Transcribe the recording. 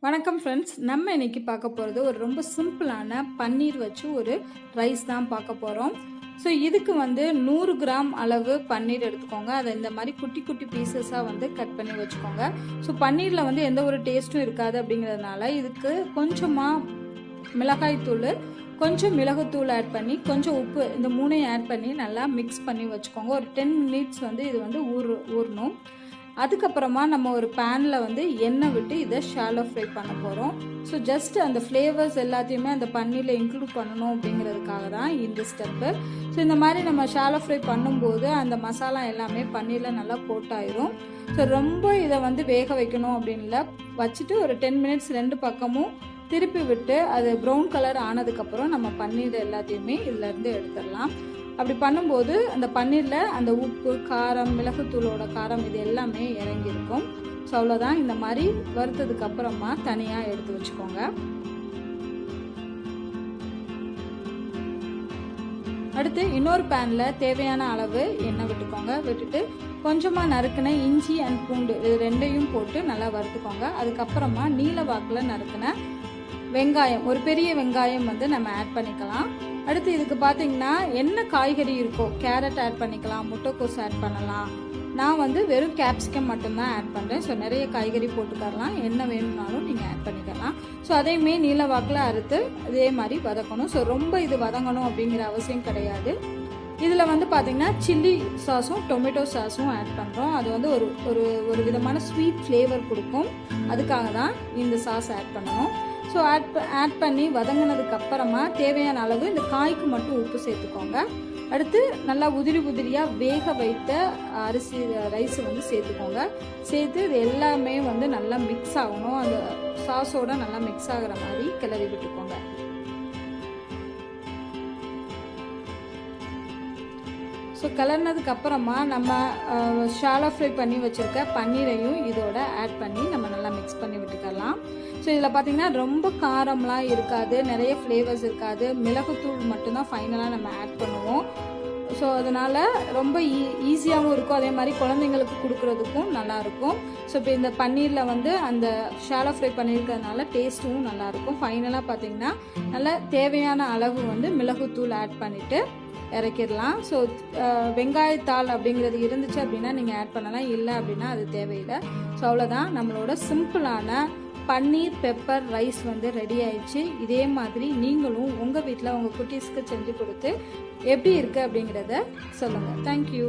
வணக்கம் ஃப்ரெண்ட்ஸ், நம்ம இன்னைக்கு பார்க்க போகிறது ஒரு ரொம்ப சிம்பிளான பன்னீர் வச்சு ஒரு ரைஸ் தான் பார்க்க போகிறோம். ஸோ இதுக்கு 100 கிராம் அளவு பன்னீர் எடுத்துக்கோங்க. அதை இந்த மாதிரி குட்டி குட்டி பீசஸாக கட் பண்ணி வச்சுக்கோங்க. ஸோ பன்னீரில் எந்த ஒரு டேஸ்ட்டும் இருக்காது. அப்படிங்கிறதுனால இதுக்கு கொஞ்சமாக மிளகாய்த்தூள், கொஞ்சம் மிளகுத்தூள் ஆட் பண்ணி, கொஞ்சம் உப்பு, இந்த மூணையும் ஆட் பண்ணி நல்லா மிக்ஸ் பண்ணி வச்சுக்கோங்க. ஒரு 10 மினிட்ஸ் இது ஊறணும். அதுக்கப்புறமா நம்ம ஒரு பேனில் எண்ணெய் விட்டு இதை ஷாலோ ஃப்ரை பண்ண போகிறோம். ஸோ ஜஸ்ட் அந்த ஃப்ளேவர்ஸ் எல்லாத்தையுமே அந்த பன்னீரில் இன்க்ளூட் பண்ணணும் அப்படிங்கிறதுக்காக தான் இந்த ஸ்டெப்பு. ஸோ இந்த மாதிரி நம்ம ஷாலோ ஃப்ரை பண்ணும்போது அந்த மசாலா எல்லாமே பன்னீரில் நல்லா கோட்டாயிரும். ஸோ ரொம்ப இதை வேக வைக்கணும் அப்படின்னு வச்சுட்டு ஒரு 10 மினிட்ஸ் 2 பக்கமும் திருப்பி விட்டு அது ப்ரௌன் கலர் ஆனதுக்கப்புறம் நம்ம பன்னீர் எல்லாத்தையுமே இதிலேருந்து எடுத்துடலாம். அப்படி பண்ணும்போது அந்த பன்னீரில் அந்த உப்பு, காரம், மிளகுத்தூளோட காரம் இது எல்லாமே இறங்கியிருக்கும். ஸோ அவ்வளோதான். இந்த மாதிரி வறுத்ததுக்கு அப்புறமா தனியாக எடுத்து வச்சுக்கோங்க. அடுத்து இன்னொரு பேனில் தேவையான அளவு எண்ணெய் விட்டுக்கோங்க. விட்டுட்டு கொஞ்சமாக நறுக்கின இஞ்சி அண்ட் பூண்டு இது ரெண்டையும் போட்டு நல்லா வறுத்துக்கோங்க. அதுக்கப்புறமா நீல வாக்கில் நறுக்கின வெங்காயம், ஒரு பெரிய வெங்காயம் நம்ம ஆட் பண்ணிக்கலாம். அடுத்து இதுக்கு பார்த்தீங்கன்னா என்ன காய்கறி இருக்கோ, கேரட் ஆட் பண்ணிக்கலாம், முட்டைக்கோஸ் ஆட் பண்ணலாம். நான் வெறும் கேப்சிகம் மட்டும்தான் ஆட் பண்ணுறேன். ஸோ நிறைய காய்கறி போட்டுக்கரலாம், என்ன வேணும்னாலும் நீங்கள் ஆட் பண்ணிக்கலாம். ஸோ அதையுமே நீல வாக்கில் அறுத்து அதே மாதிரி வதக்கணும். ஸோ ரொம்ப இது வதங்கணும் அப்படிங்கிற அவசியம் கிடையாது. இதில் பார்த்தீங்கன்னா சில்லி சாஸும் டொமேட்டோ சாஸும் ஆட் பண்ணுறோம். அது ஒரு விதமான ஸ்வீட் ஃப்ளேவர் கொடுக்கும். அதுக்காக தான் இந்த சாஸ் ஆட் பண்ணணும். ஸோ ஆட் பண்ணி வதங்கினதுக்கு அப்புறமா தேவையான அளவு இந்த காய்க்கு மட்டும் உப்பு சேர்த்துக்கோங்க. அடுத்து நல்லா உதிரியாக வேக வைத்த அரிசி ரைஸ் சேர்த்துக்கோங்க. சேர்த்து இது எல்லாமே நல்லா மிக்ஸ் ஆகணும். அந்த சாஸோட நல்லா மிக்ஸ் ஆகிற மாதிரி கிளறி விட்டுக்கோங்க. ஸோ கிளறினதுக்கு அப்புறமா நம்ம ஷாலோ ஃப்ரை பண்ணி வச்சுருக்க பன்னீரையும் இதோட ஆட் பண்ணி நம்ம நல்லா மிக்ஸ் பண்ணி விட்டுக்கலாம். ஸோ இதில் பார்த்தீங்கன்னா ரொம்ப காரம்லாம் இருக்காது, நிறைய ஃப்ளேவர்ஸ் இருக்காது. மிளகுத்தூள் மட்டும்தான் ஃபைனலாக நம்ம ஆட் பண்ணுவோம். ஸோ அதனால் ரொம்ப ஈஸியாகவும் இருக்கும். அதே மாதிரி குழந்தைங்களுக்கு கொடுக்குறதுக்கும் நல்லாயிருக்கும். ஸோ இப்போ இந்த பன்னீரில் அந்த ஷாலோ ஃப்ரை பண்ணியிருக்கிறதுனால டேஸ்ட்டும் நல்லாயிருக்கும். ஃபைனலாக பார்த்தீங்கன்னா நல்லா தேவையான அளவு மிளகுத்தூள் ஆட் பண்ணிவிட்டு இறக்கிடலாம். ஸோ வெங்காயத்தாள் அப்படிங்கிறது இருந்துச்சு அப்படின்னா நீங்கள் ஆட் பண்ணலாம், இல்லை அப்படின்னா அது தேவையில்லை. ஸோ அவ்வளோதான், நம்மளோட சிம்பிளான பன்னீர் பெப்பர் ரைஸ் ரெடி ஆயிடுச்சு. இதே மாதிரி நீங்களும் உங்கள் வீட்டில் உங்கள் குட்டீஸ்க்கு செஞ்சு கொடுத்து எப்படி இருக்குது அப்படிங்கிறத சொல்லுங்கள். தேங்க்யூ.